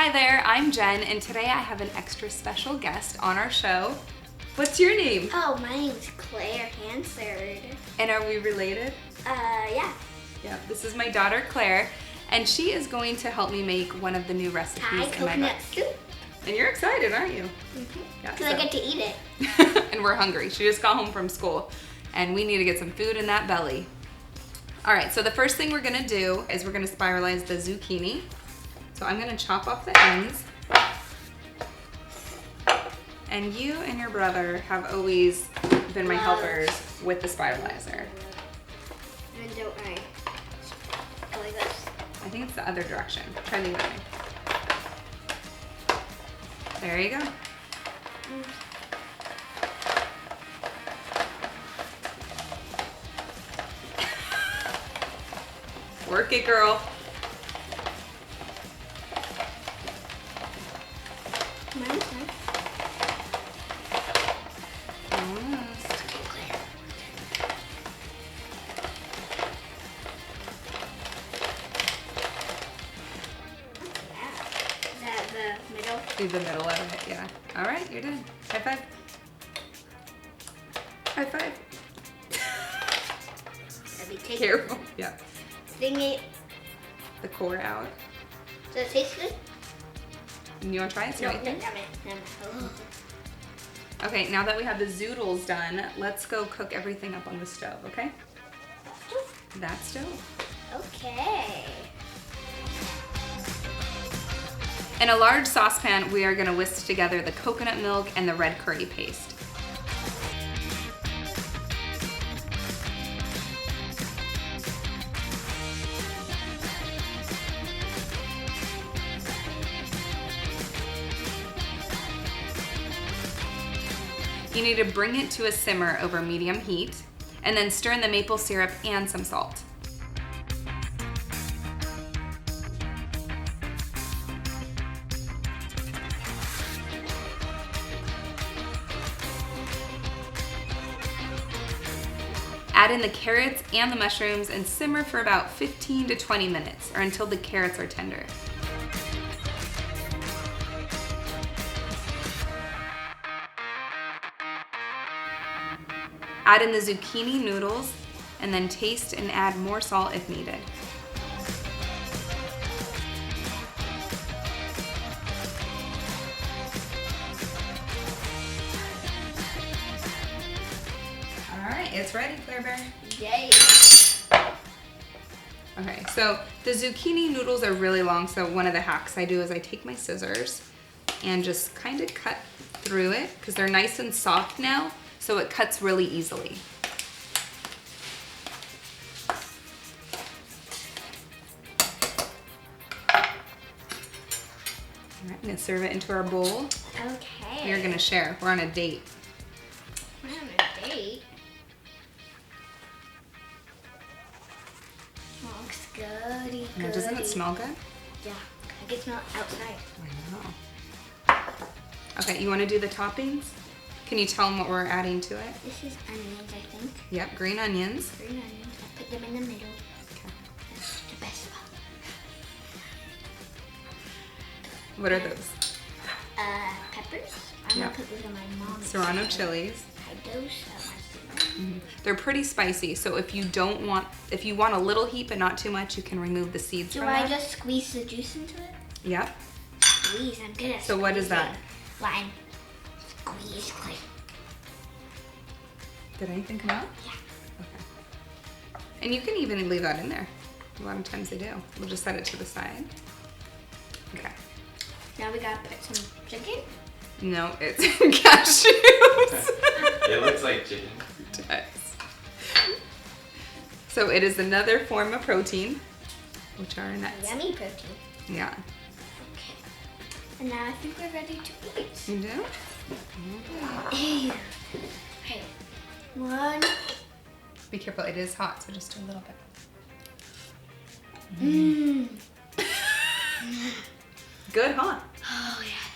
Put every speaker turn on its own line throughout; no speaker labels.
Hi there, I'm Jen, and today I have an extra special guest on our show. What's your name?
Oh, my name's Claire Hansard.
And are we related?
Yeah.
Yeah, this is my daughter Claire, and she is going to help me make one of the new recipes
Thai
in my
coconut
book.
soup.
And you're excited, aren't you?
Mm-hmm.
Yeah,
Because I get to eat it.
And we're hungry. She just got home from school, and we need to get some food in that belly. All right, so the first thing we're gonna do is we're gonna spiralize the zucchini. So I'm gonna chop off the ends. And you and your brother have always been my helpers with the spiralizer.
And don't I go like this?
I think it's the other direction. Try the other way. There you go. Work it, girl.
Mine's nice.
Almost.
Is that the middle?
Do the middle of it, yeah. All right, you're done. High five. High five.
Let me take
Careful. Yeah.
Sing it.
The core out.
Does it taste good?
And you want to try it? See what you think?
No.
Okay, now that we have the zoodles done, let's go cook everything up on the stove, okay? That stove.
Okay.
In a large saucepan, we are gonna whisk together the coconut milk and the red curry paste. You need to bring it to a simmer over medium heat, and then stir in the maple syrup and some salt. Add in the carrots and the mushrooms and simmer for about 15 to 20 minutes, or until the carrots are tender. Add in the zucchini noodles, and then taste and add more salt if needed. All right, it's ready, Claire Bear.
Yay.
Okay, so the zucchini noodles are really long, so one of the hacks I do is I take my scissors and just kind of cut through it, because they're nice and soft now, so it cuts really easily. All right, I'm gonna serve it into our bowl.
Okay.
We're gonna share. We're on a date.
We're on a date. Looks goody.
Now, doesn't it smell good?
Yeah. I can smell it outside.
I know. Okay, you wanna do the toppings? Can you tell them what we're adding to it?
This is onions, I think.
Yep, green onions.
Green onions. I put them in the middle.
Okay.
That's the best spot.
What are those?
Peppers. I'm
Yeah.
gonna put those on my mom's.
Serrano chilies.
Hide those.
They're pretty spicy, so if you want a little heat but not too much, you can remove the seeds
Do
from
I
that.
just squeeze the juice into it?
Yep.
Squeeze. I'm good at
So what is that?
Lime. Squeeze. Quick.
Did anything come out?
Yeah.
Okay. And you can even leave that in there. A lot of times they do. We'll just set it to the side. Okay.
Now we gotta put some chicken.
No, it's cashews.
It looks like chicken.
It does. So it is another form of protein, which are nuts.
Yummy protein.
Yeah.
Okay. And now I think we're ready to eat.
You do?
Ew. Okay. One.
Be careful, it is hot, so just a little bit.
Mmm.
Good, huh?
Oh yeah.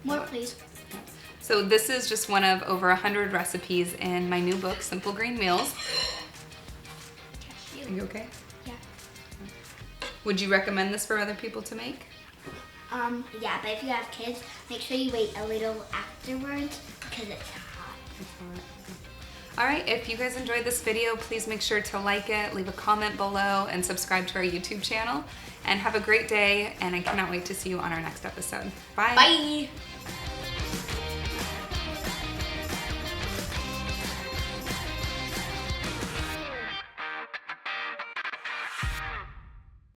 More, please.
So this is just one of over 100 recipes in my new book, Simple Green Meals. Are you okay?
Yeah.
Would you recommend this for other people to make?
Yeah, but if you have kids, make sure you wait a little afterwards because it's hot.
All right, if you guys enjoyed this video, please make sure to like it, leave a comment below, and subscribe to our YouTube channel. And have a great day, and I cannot wait to see you on our next episode. Bye.
Bye.